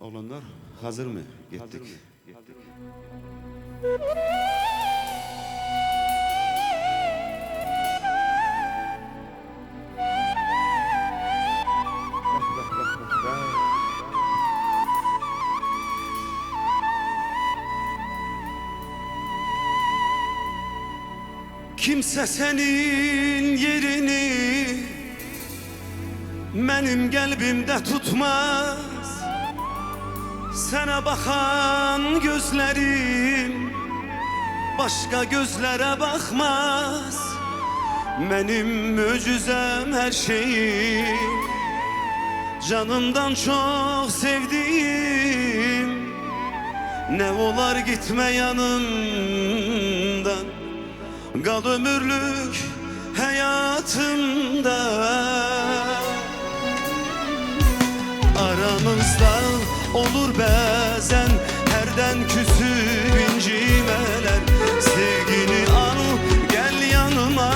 Oğlanlar hazır mı? Gittik. Kimse senin yerini benim kalbimde tutmaz. Sana bakan gözlerim başka gözlere bakmaz. Benim mucizem her şeyim, canımdan çok sevdiğim. Ne olar gitme yanımdan, kal ömürlük hayatımda. Aramızda olur bazen herden küsüp incimeler. Sevgini al gel yanıma,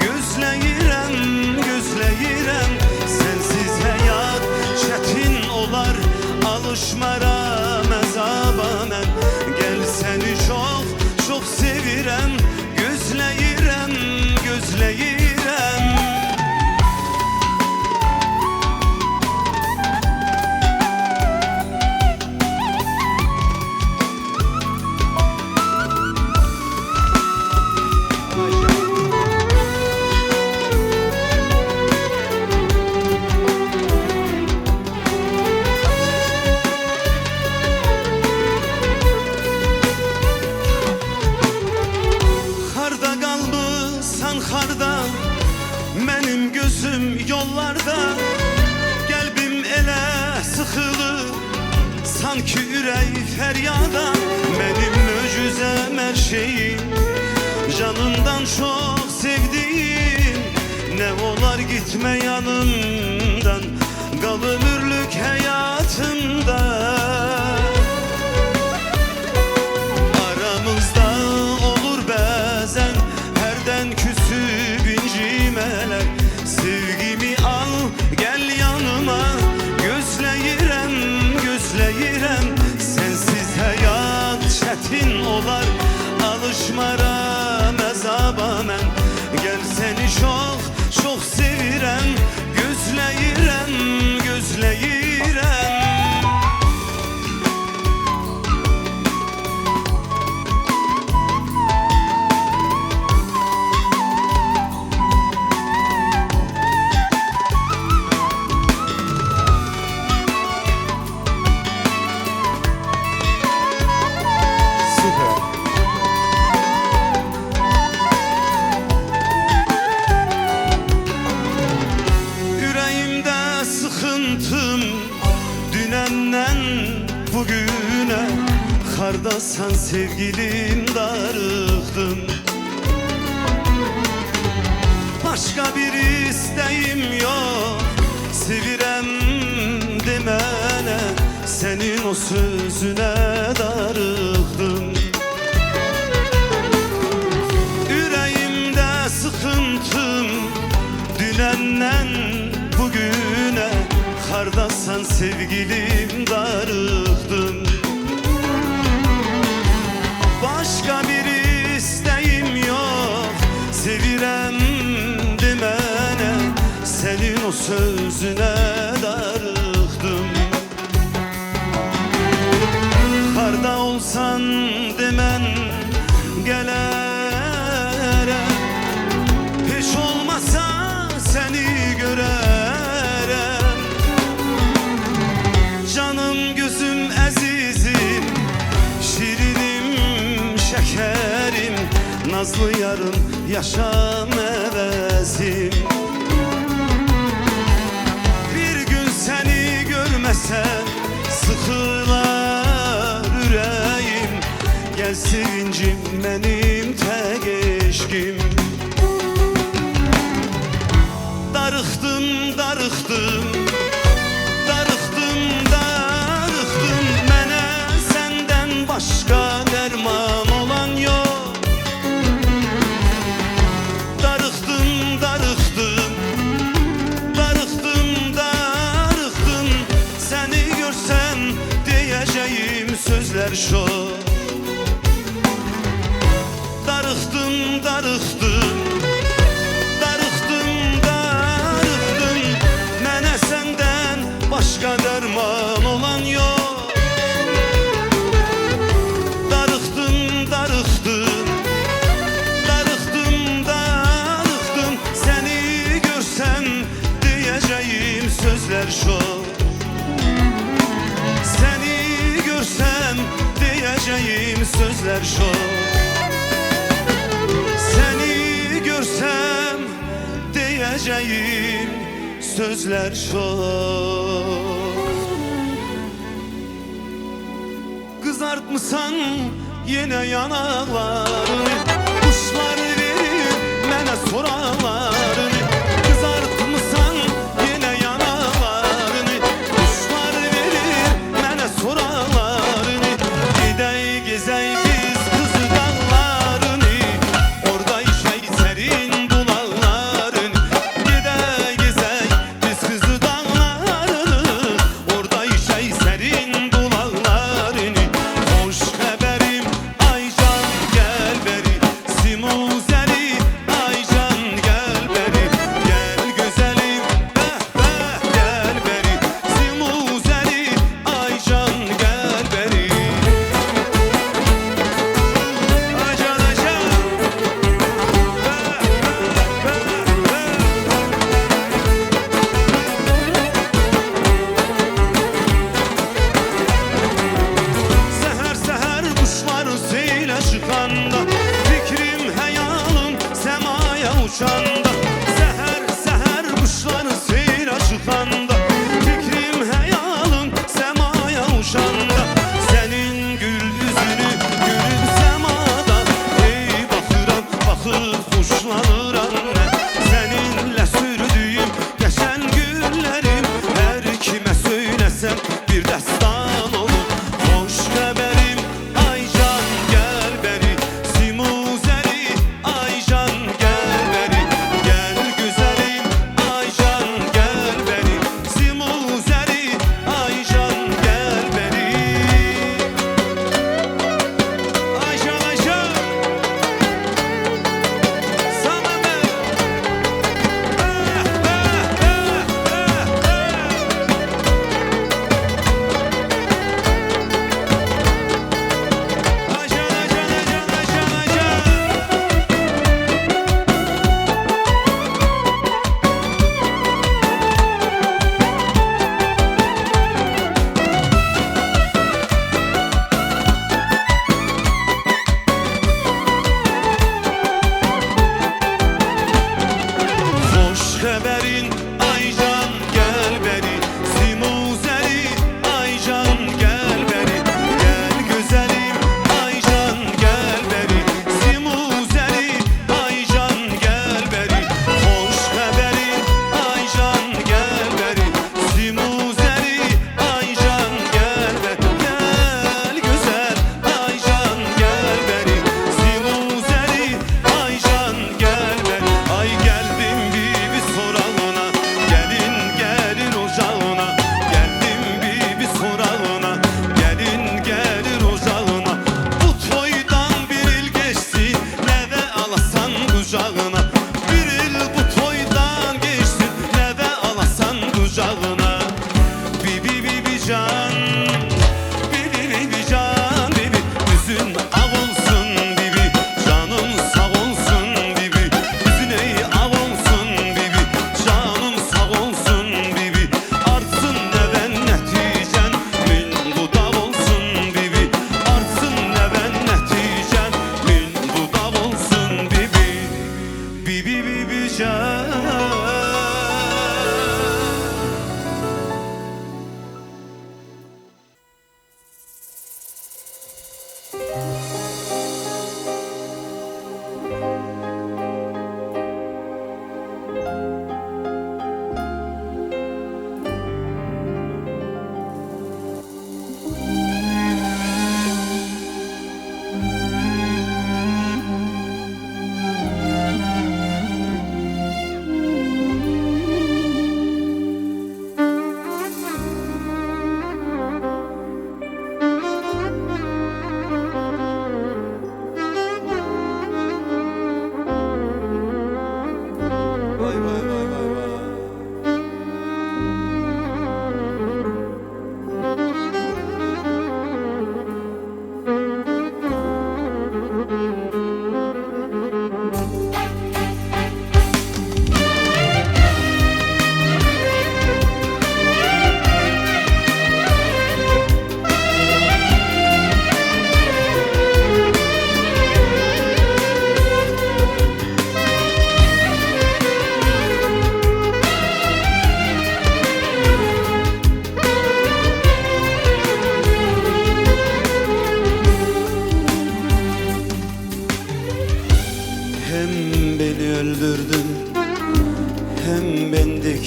gözleyirem gözleyirem. Sensiz hayat çetin olar, alışmaram azaba men. Gel seni çok çok sevirem, gözleyirem gözleyirem. Karda, benim gözüm yollarda. Kalbim ele sıkılı, sanki ürey feryada. Benim mucizem her şeyim, canımdan çok sevdiğim. Ne olar gitme yanımdan, kal ömürlük hayatımda. Aramızda olur bazen herden küsüp incimeler. Sevgimi al gel yanıma, gözleyirem gözleyirem. Sensiz hayat çetin olar, alışmaram azaba men. Gel seni çok çok sevirem, gözleyirem gözleyirem. Dünenden bugüne karda sen sevgilim darıktım. Başka bir isteğim yok, sevirem demene. Senin o sözüne darıktım. Yüreğimde sıkıntım dünenden bugüne karda sen sevgilim darıktım. Başka bir isteğim yok, sevirem demene. Senin o sözüne darıktım. Karda olsan demen gelerem. Hiç olmasa seni görerem. Canım gözüm azizim, şirinim şekerim. Nazlı yarım yaşam evezim. Bir gün seni görmesem sıkılar yüreğim. Gel sevincim benim tek eşkim. Darıktım darıktım, darıktım darıktım. Mene senden başka derman olan yok. Darıktım darıktım, darıktım darıktım. Seni görsem sözler şok. Darıxdım, darıxdım, darıxdım, darıxdım. Mənə səndən başqa dərman olan yox. Darıxdım, darıxdım, darıxdım, darıxdım. Səni görsəm deyəcəyim sözlər şok. Səni görsəm deyəcəyim sözlər şok. Görsem diyeceğim sözler çok. Kızartmışsan yine yanaklarını, kuşlar verir mənə soralarını. Kızartmışsan yine yanaklarını, kuşlar verir mənə soralarını. Gidey gezey biz kızı dağlarını, orada işey serin bulanların. Gidey gezey biz kızı dağlarını, orada işey serin bulanların. Hoş haberim Aycan gel beri, Simuzeli Aycan gel beri. Gel güzelim gel beri, Simuzeli Aycan gel beri. Aycan Aycan Seher seher kuşlar seyle çıkanda, fikrim hayalım semaya uçanda. Seher seher kuşlar seyle çıkanda, fikrim hayalım semaya uçanda. Senin gül yüzünü görüp semada, ey bakıram bakıp kuşlanıram ben. Seninle sürdüğüm geçen günlerim her kime söylesem bir destan olur. Hoş haberim Aycan gel beri, Simuzeli Aycan gel beri. Gel güzelim Aycan gel beri, Simuzeli Aycan gel beri. Aycan Aycan sana ben.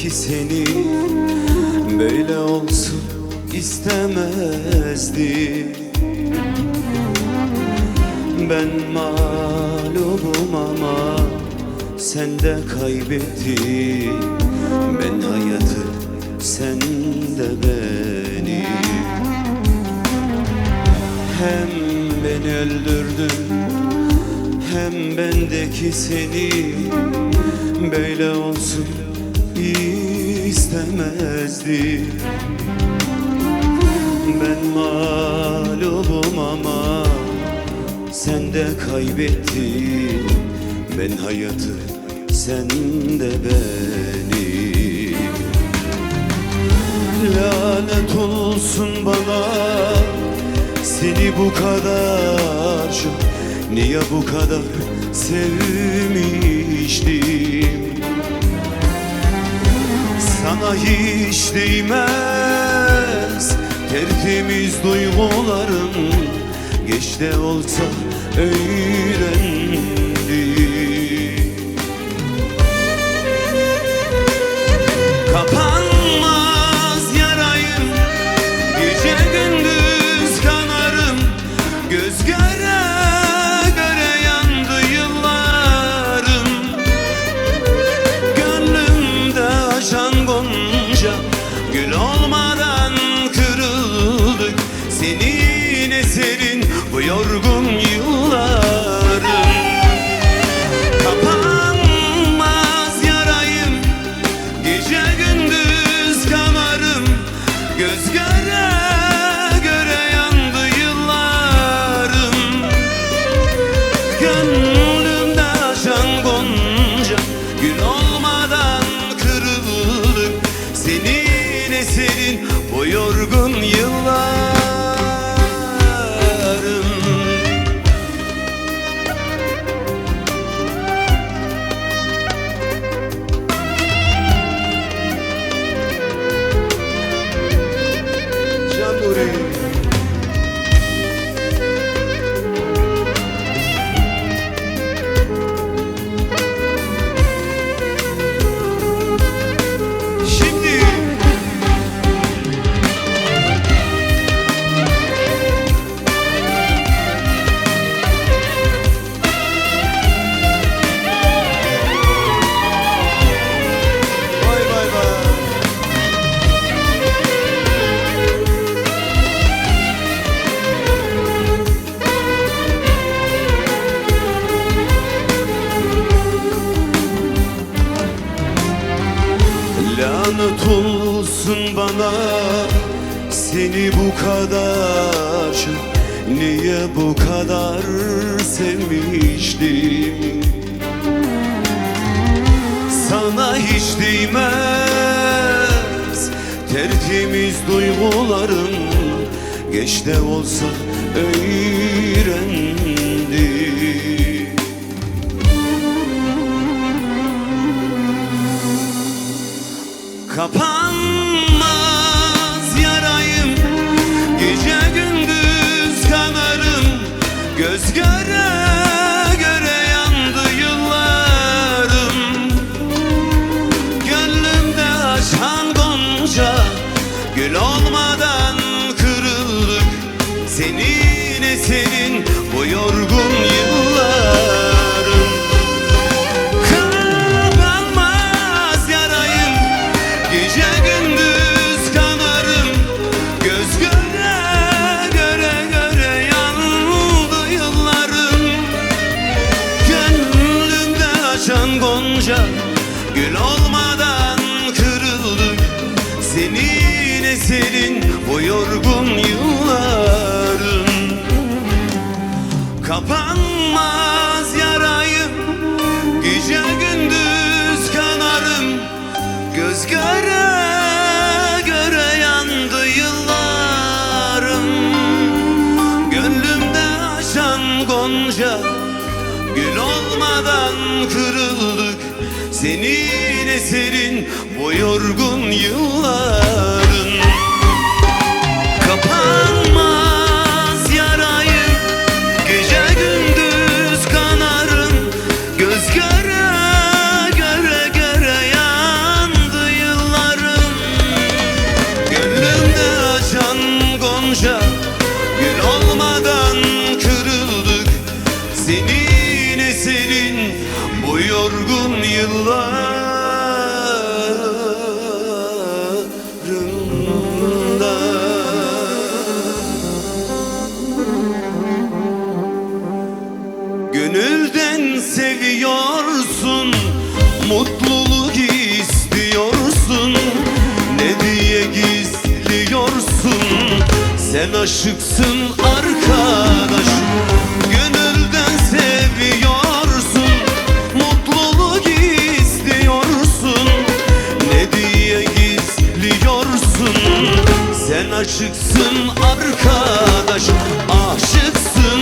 bendeki seni böyle olsun istemezdim. Ben mağlubum ama sen de kaybettin. Ben hayatı, sen de beni. Hem beni öldürdün, hem bendeki seni böyle olsun istemezdim. Ben mağlubum ama sen de kaybettin. Ben hayatı, sen de beni. Lanet olsun bana, seni bu kadar çok, niye bu kadar sevmiştim. Sana hiç değmez tertemiz duygularım, geç de olsa öğrendim. Kapanmaz yarayım, gece gündüz kanarım, göz göre göre yandı yıllarım. Gönlümde açan gonca gül olmadan kırıldık, senin eserin bu yorgun yıllarım. Kapanmaz yarayım, gece gündüz kanarım, göz göre göre yandı yıllarım. Gönlümde açan gonca gül olmadan kırıldık, senin eserin bu yorgun yıllarım. Lanet olsun bana, seni bu kadar çok, niye bu kadar sevmiştim. Sana hiç değmez tertemiz duygularım, geç de olsa öğrendim. Kapanmaz yarayım, gece gündüz kanarım, göz göre göre yandı yıllarım. Gönlümde açan gonca gül olmadan kırıldık, senin eserin bu yorgun yıllarım. Kapanmaz yarayım, gece gündüz kanarım, göz göre göre göre yandı yıllarım. Gönlümde açan gonca gül olmadan kırıldık, senin eserin bu yorgun yıllarım. Kapanmaz yarayım, gece gündüz kanarım, göz göre göre yandı yıllarım. Gönlümde açan gonca gül olmadan kırıldık, senin eserin bu yorgun yılların. Kapanmaz yarayım, gece gündüz kanarım, göz göre göre göre yandı yıllarım. Gül olmadan kırıldık senin eserin bu yorgun yıllarında. Gönülden seviyorsun, mutluluk istiyorsun, ne diye gizliyorsun? Sen aşıksın arkadaş. Gönülden seviyorsun, mutluluk istiyorsun, ne diye gizliyorsun? Sen aşıksın arkadaş, aşıksın.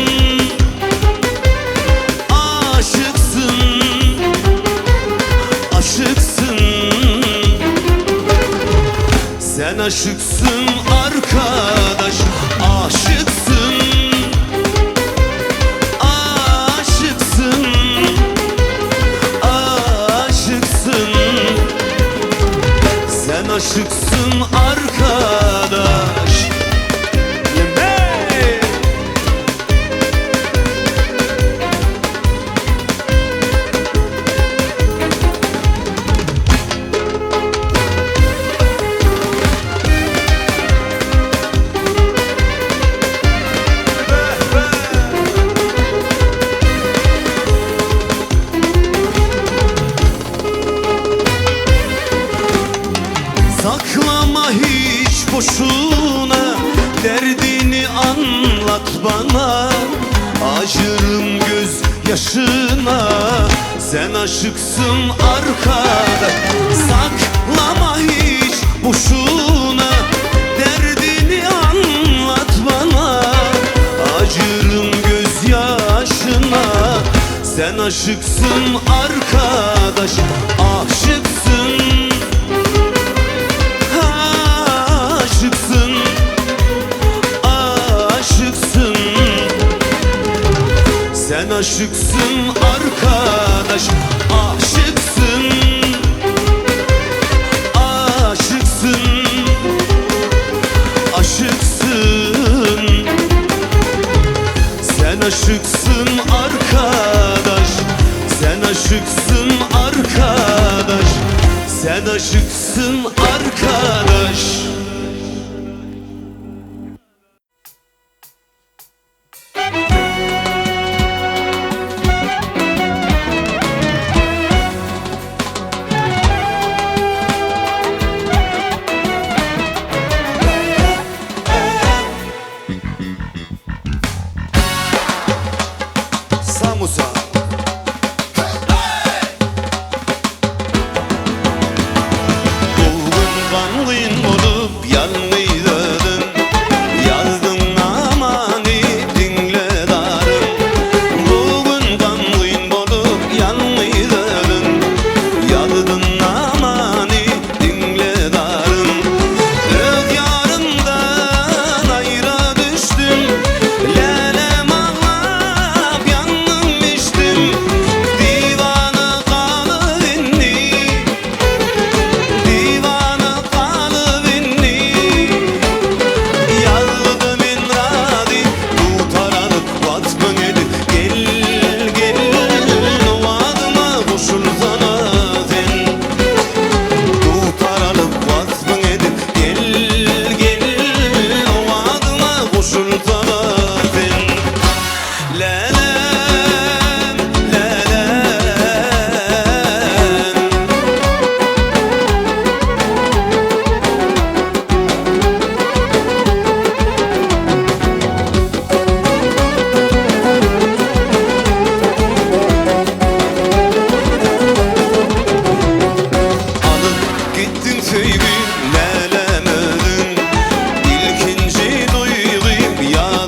Sen aşıksın arkadaş, aşıksın. Aşıksın, aşıksın. Sen aşıksın arkadaş. Hey! Saklama hiç boşuna, derdini anlat bana. Acırım göz yaşına, sen aşıksın arkadaş. Saklama hiç boşuna, derdini anlat bana. Acırım göz yaşına, sen aşıksın arkadaş, aşıksın. Aşıksın, aşıksın. Sen aşıksın arkadaş, aşıksın. Aşıksın, aşıksın. Sen aşıksın arkadaş. Sen aşıksın arkadaş. Sen aşıksın arkadaş. Samusa. Kanlıyın olup yanlıydın, yazdın amani dinle darım. Bugün kanlıyın olup yanlıydın, yazdın amani dinle darım. Öz yarından ayrı düştüm, lelem ağlap yandım içtim. Divana kalıverdi, sevdim lelemedim, ilkinci duygum ya.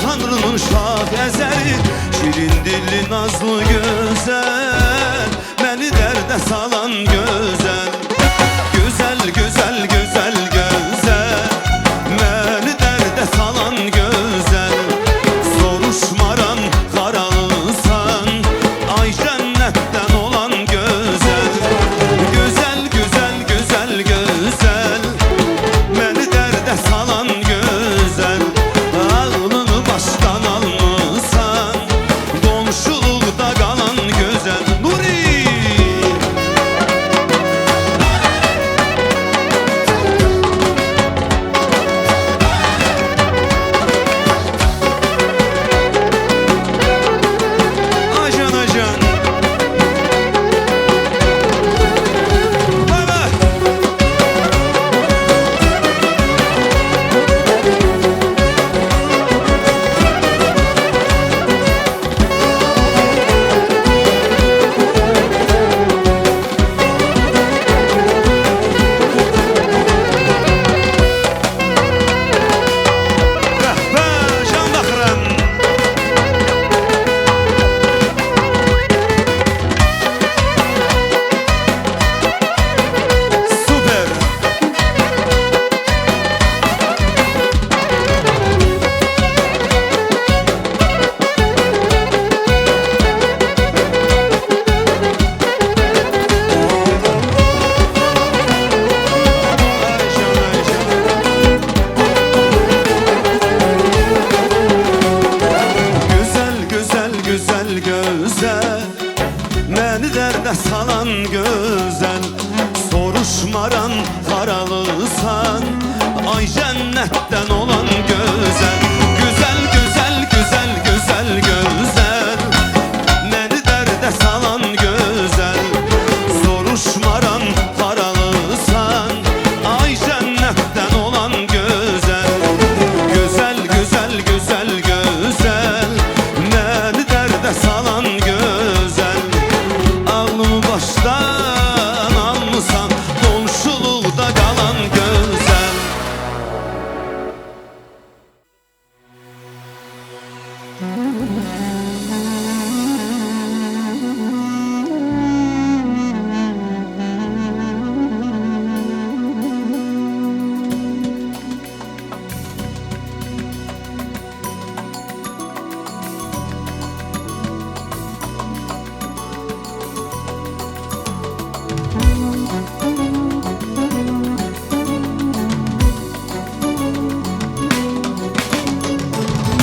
Tanrının şaheseri, şirin dilli nazlı güzel, beni derde salan güzel. Güzel, güzel, güzel, güzel, beni derde salan güzel. Soruşmaran karalısan, ay cennetten olan güzel. Güzel, güzel, güzel, güzel, beni derde salan güzel. Ağlını baştan almışsan, komşulukta kalan güzel. Nuri! Ajan ajan. Bay bay. Be, can bakıram. Süper. Ajan ajan. Güzel, güzel, güzel, güzel, beni derde salan güzel. Soruşmaran karalısan, ay cennetten olan güzel. Güzel, güzel, güzel, güzel, güzel, beni derde salan güzel. Soruşmaran karalısan, ay cennetten olan güzel. Güzel, güzel, güzel, güzel, beni derde salan güzel. Ağlımı baştan almışsan, komşulukta kalan güzel.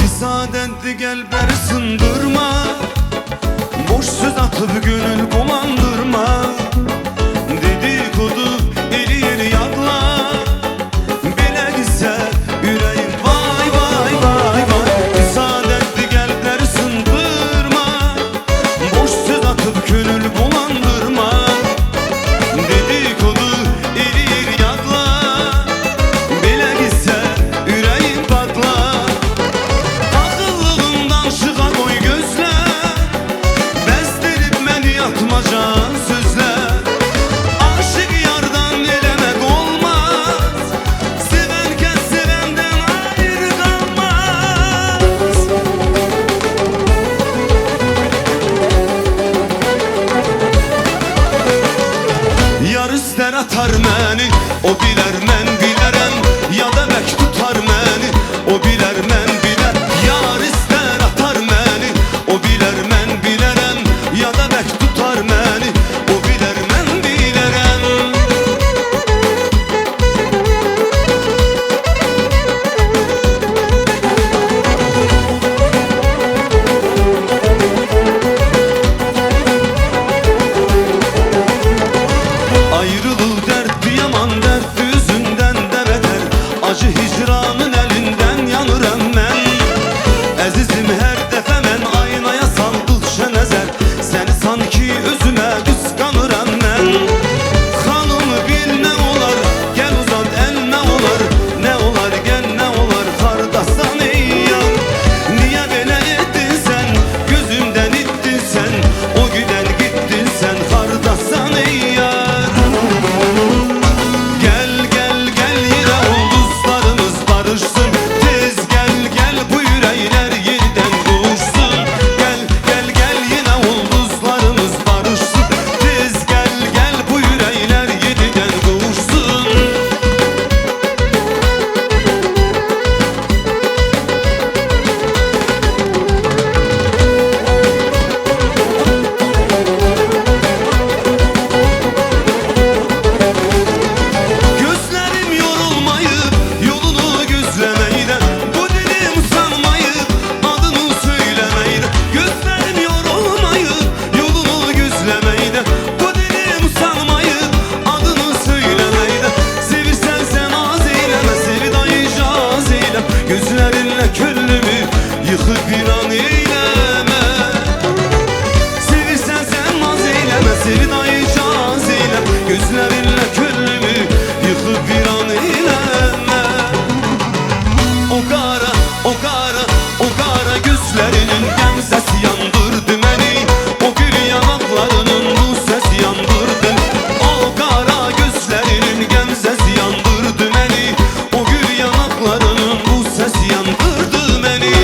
Müsaadenle gel beni sındırma, boş söz atıp gönül bulandırma. Dedikodu eli yeri yakla, bile gitse yüreğim vay vay vay vay. Müsaadenle gel beni sındırma, boş söz atıp gönül bulandırma. Dedikodu eli yeri yakla, bile gitse yüreğim patla. Akıllığından çıka koy gözler, bezdirip beni yatmacan sözler. Aşık yardan gözlerinle küllümü yıkıp viran eyleme. Sevirsen sen naz eyleme, sevi dayı caz eyleme, gözlerinle küllümü yıkıp viran eyleme. O qara, o qara, o qara gözlərinin qəmzəsi yandırdı məni, o gül yanaqlarının bu səsi yandırdı. O qara gözlərinin qəmzəsi yandırdı məni, o gül yanaqlarının bu səsi yandırdı məni.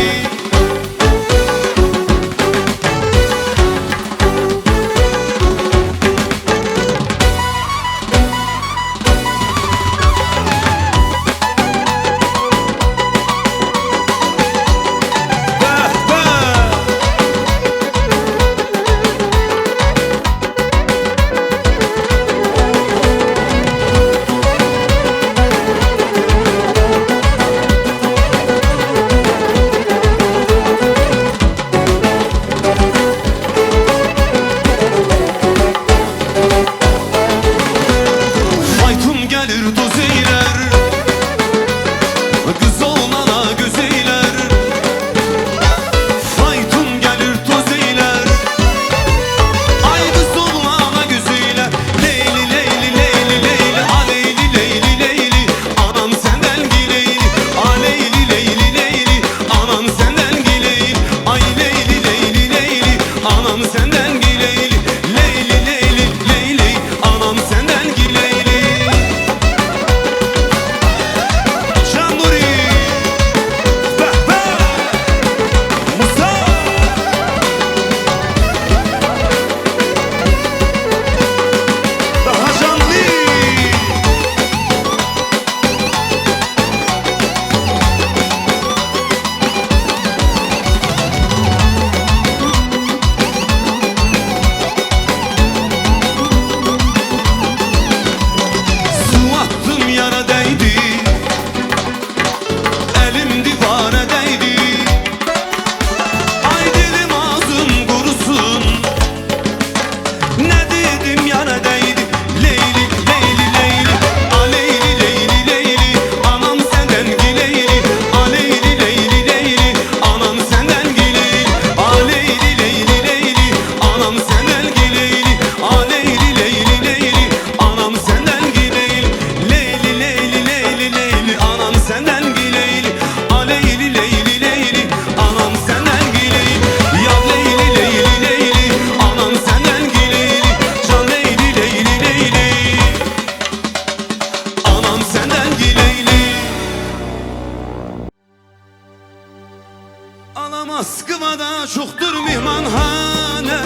Moskvada çoxdur mehmanxana,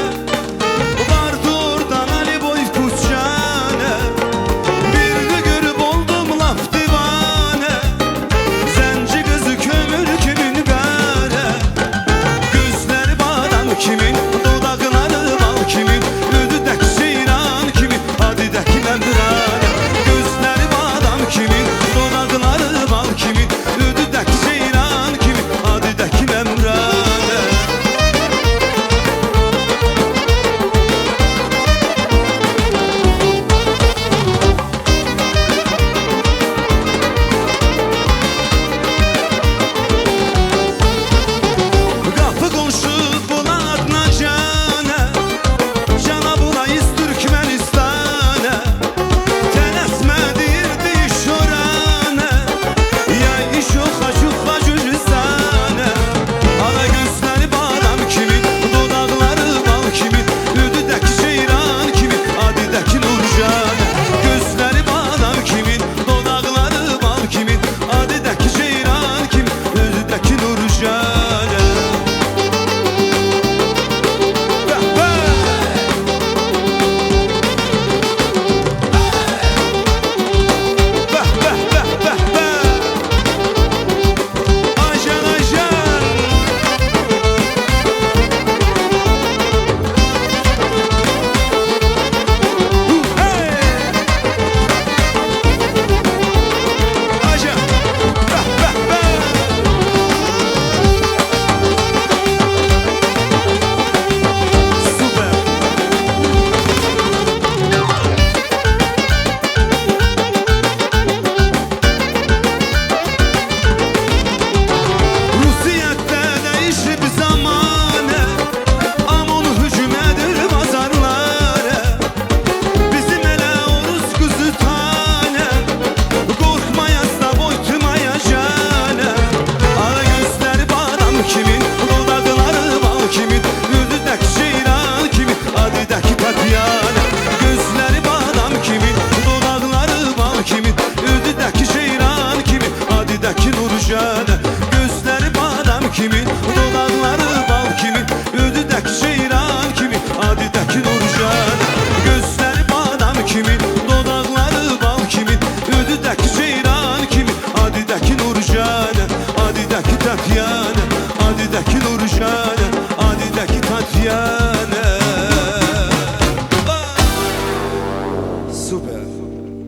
vardı oradan Ali boy kucana. Birini görüp oldum laf divane, zenci kızı kömür kimin qara. Gözləri badam kimin, dodaqları bal kimin, ödü dək seyran kimin, hadi dək məmrana. Gözləri badam kimin, dodaqları bal kimin, ödü dək seyran kimin, hadi dək məmrana. Şu